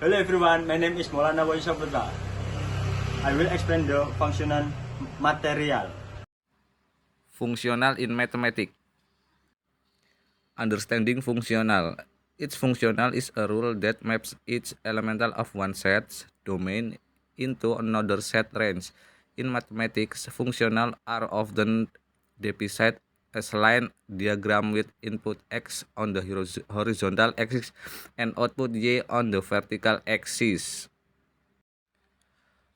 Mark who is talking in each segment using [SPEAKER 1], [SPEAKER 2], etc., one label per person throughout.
[SPEAKER 1] Hello everyone, my name is Maulana Waisaputra. I will explain the functional material.
[SPEAKER 2] Functional in mathematics. Understanding functional. Each functional is a rule that maps each elemental of one set's domain into another set range. In mathematics, functional are often depicted as line diagram with input x on the horizontal axis and output y on the vertical axis.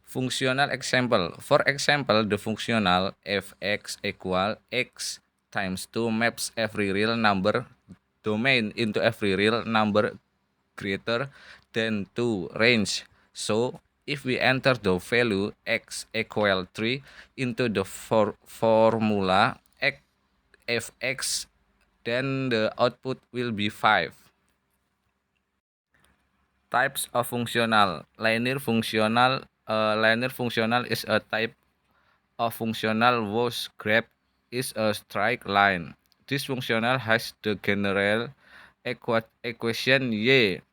[SPEAKER 2] Functional example. For example, the functional f(x) equal x times 2 maps every real number domain into every real number greater than 2 range. So, if we enter the value x equal 3 into the formula fx, then the output will be 5. Types of functional. Linear functional is a type of functional whose graph is a straight line. This functional has the general equation y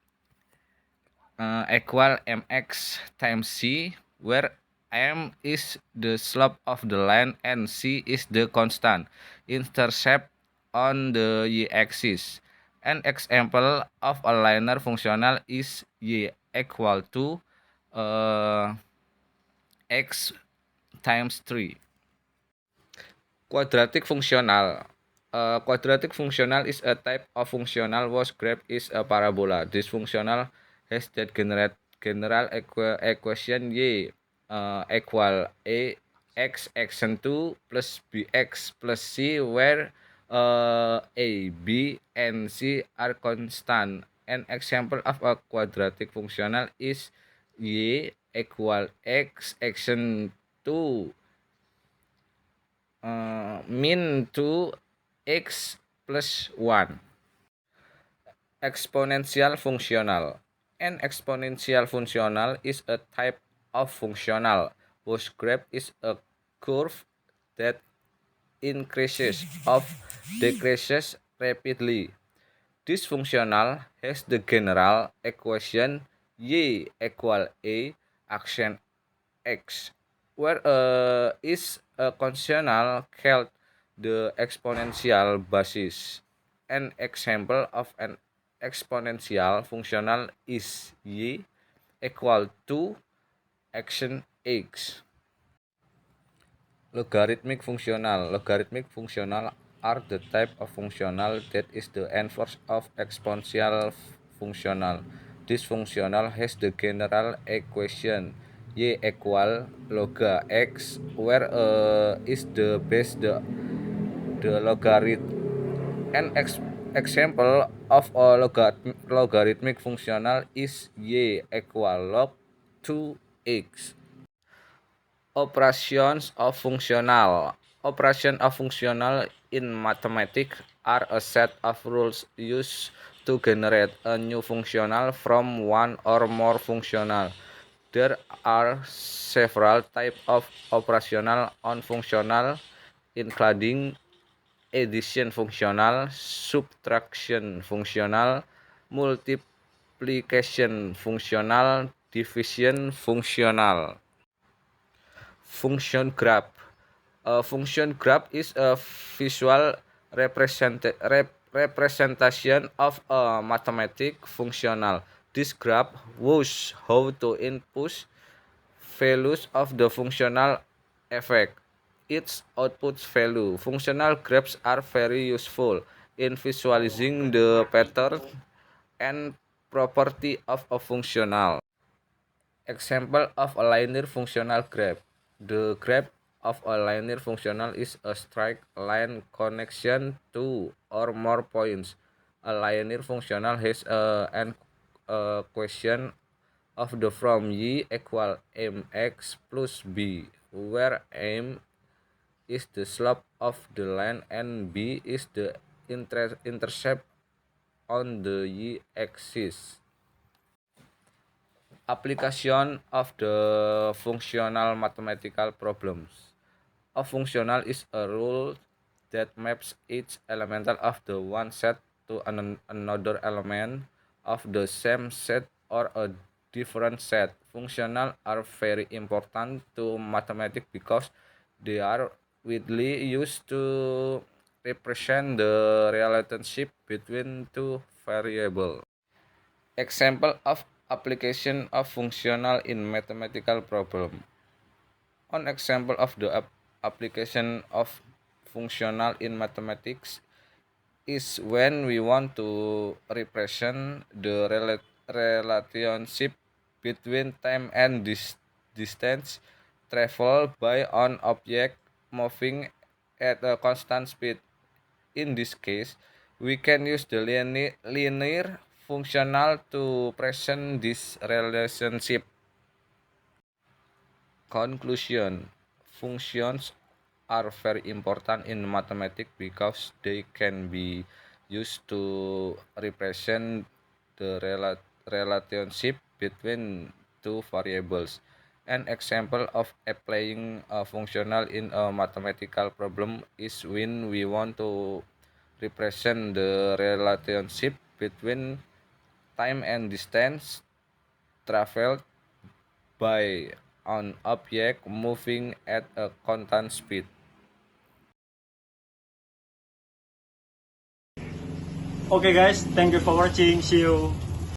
[SPEAKER 2] equal mx times c, where m is the slope of the line and c is the constant intercept on the y-axis. An example of a linear functional is y equal to x times 3. Quadratic functional. A quadratic functional is a type of functional whose graph is a parabola. This functional has that general equation y equal ax 2 plus bx plus c, where a, b, and c are constant. An example of a quadratic functional is y equal x 2 min 2 x plus 1. Exponential functional. An exponential functional is a type of functional whose graph is a curve that increases or decreases rapidly. This functional has the general equation y equal a accent x, where is a conditional called the exponential basis. An example of an exponential functional is y equal to action x. Logarithmic functional. Logarithmic functional are the type of functional that is the inverse of exponential functional. This functional has the general equation y equal log x, where is the base the logarithm. An example of a logarithmic functional is y equal log 2x. Operations of functional. Operations of functional in mathematics are a set of rules used to generate a new functional from one or more functional. There are several types of operational on functional, including addition functional, subtraction functional, multiplication functional, division functional. Function graph. A function graph is a visual representation of a mathematical functional. This graph shows how to input values of the functional effect its output value. Functional graphs are very useful in visualizing the pattern and property of a functional. Example of a linear functional graph. The graph of a linear functional is a straight line connection to or more points. A linear functional has an equation of the form y equal mx plus b, where m is the slope of the line and b is the intercept on the y-axis. Application of the functional mathematical problems. A functional is a rule that maps each elemental of the one set to another element of the same set or a different set. Functional are very important to mathematics because they are widely used to represent the relationship between two variables. Example of application of functional in mathematical problem. One example of the application of functional in mathematics is when we want to represent the relationship between time and distance traveled by an object moving at a constant speed. In this case, we can use the linear functional to present this relationship. Conclusion: functions are very important in mathematics because they can be used to represent the relationship between two variables. An example of applying a functional in a mathematical problem is when we want to represent the relationship between time and distance traveled by an object moving at a constant speed.
[SPEAKER 1] Okay guys, thank you for watching. See you.